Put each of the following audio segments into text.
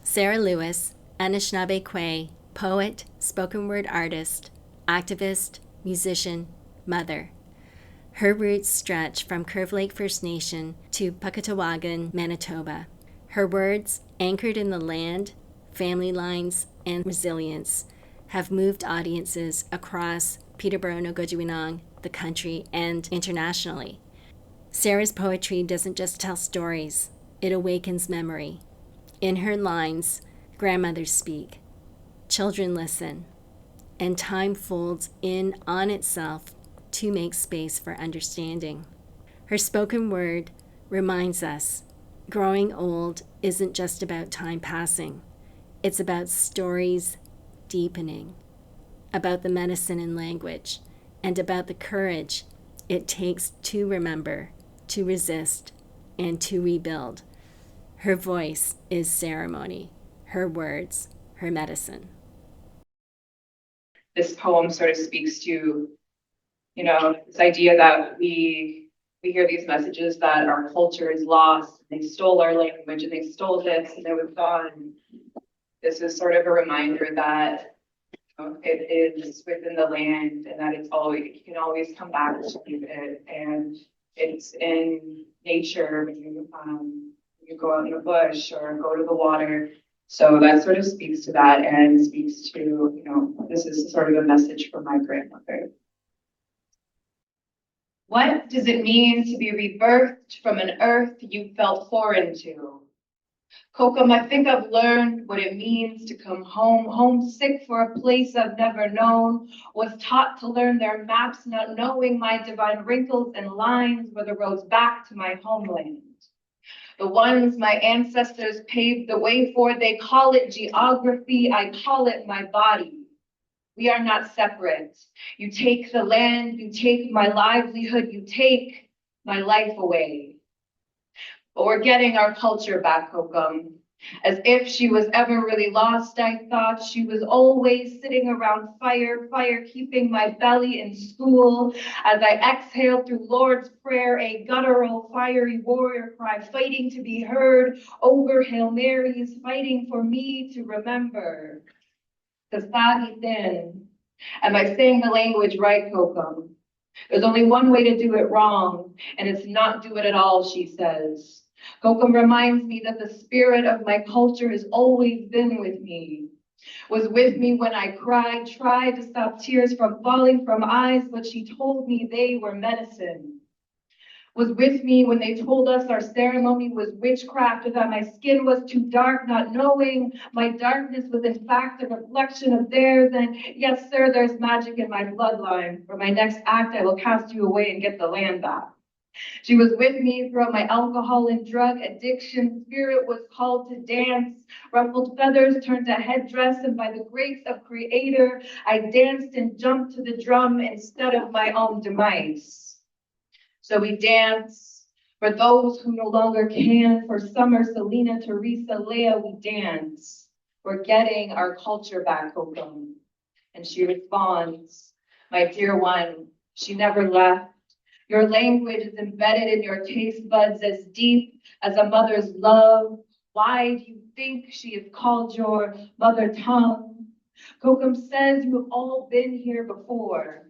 Sarah Lewis, Anishnaabe Kwe, poet, spoken word artist, activist, musician, mother. Her roots stretch from Curve Lake First Nation to Pukatawagon, Manitoba. Her words, anchored in the land, family lines, and resilience, have moved audiences across Peterborough, Nogojiwanong, the country, and internationally. Sarah's poetry doesn't just tell stories, it awakens memory. In her lines, grandmothers speak, children listen, and time folds in on itself to make space for understanding. Her spoken word reminds us growing old isn't just about time passing. It's about stories deepening, about the medicine in language, and about the courage it takes to remember, to resist, and to rebuild. Her voice is ceremony, her words, her medicine. This poem sort of speaks to, this idea that we hear these messages that our culture is lost, they stole our language and they stole this and it was gone. This is sort of a reminder that it is within the land and that you can always come back to it, and it's in nature when you go out in the bush or go to the water. So that sort of speaks to that and speaks to, this is sort of a message from my grandmother. What does it mean to be rebirthed from an earth you felt foreign to? Kokum, I think I've learned what it means to come home, homesick for a place I've never known, was taught to learn their maps, not knowing my divine wrinkles and lines were the roads back to my homeland. The ones my ancestors paved the way for, they call it geography, I call it my body. We are not separate. You take the land, you take my livelihood, you take my life away. But we're getting our culture back, Kokum. As if she was ever really lost, I thought she was always sitting around fire, keeping my belly in school. As I exhaled through Lord's Prayer, a guttural, fiery warrior cry, fighting to be heard over Hail Marys, fighting for me to remember. Kasagi thin. Am I saying the language right, Kokum? There's only one way to do it wrong, and it's not do it at all, she says. Kokum reminds me that the spirit of my culture has always been with me. Was with me when I cried, tried to stop tears from falling from eyes, but she told me they were medicine. Was with me when they told us our ceremony was witchcraft, or that my skin was too dark, not knowing my darkness was in fact a reflection of theirs. And yes, sir, there's magic in my bloodline. For my next act, I will cast you away and get the land back. She was with me throughout my alcohol and drug addiction. Spirit was called to dance. Ruffled feathers turned to headdress, and by the grace of Creator, I danced and jumped to the drum instead of my own demise. So we dance for those who no longer can. For Summer, Selena, Teresa, Leah, we dance. We're getting our culture back, Kokum. And she responds, my dear one, she never left. Your language is embedded in your taste buds as deep as a mother's love. Why do you think she is called your mother tongue? Kokum says you have all been here before.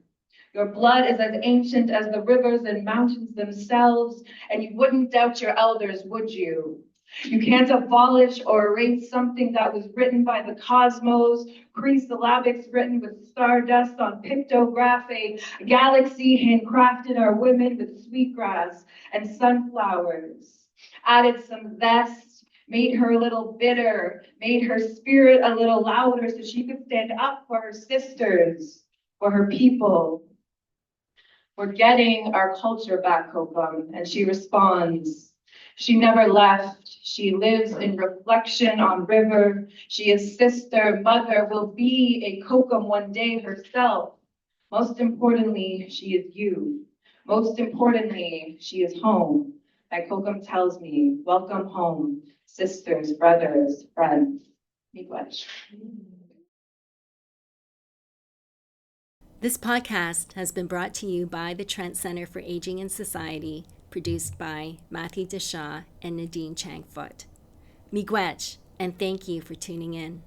Your blood is as ancient as the rivers and mountains themselves, and you wouldn't doubt your elders, would you? You can't abolish or erase something that was written by the cosmos, Cree syllabics written with stardust on pictograph, a galaxy handcrafted our women with sweetgrass and sunflowers. Added some zest, made her a little bitter, made her spirit a little louder so she could stand up for her sisters, for her people. We're getting our culture back, Kokum, and she responds. She never left. She lives in reflection on river. She is sister, mother, will be a Kokum one day herself. Most importantly, she is you. Most importantly, she is home. Like Kokum tells me, welcome home, sisters, brothers, friends. Miigwech. This podcast has been brought to you by the Trent Center for Aging in Society, produced by Matthew Deshaw and Nadine Changfoot. Miigwech, and thank you for tuning in.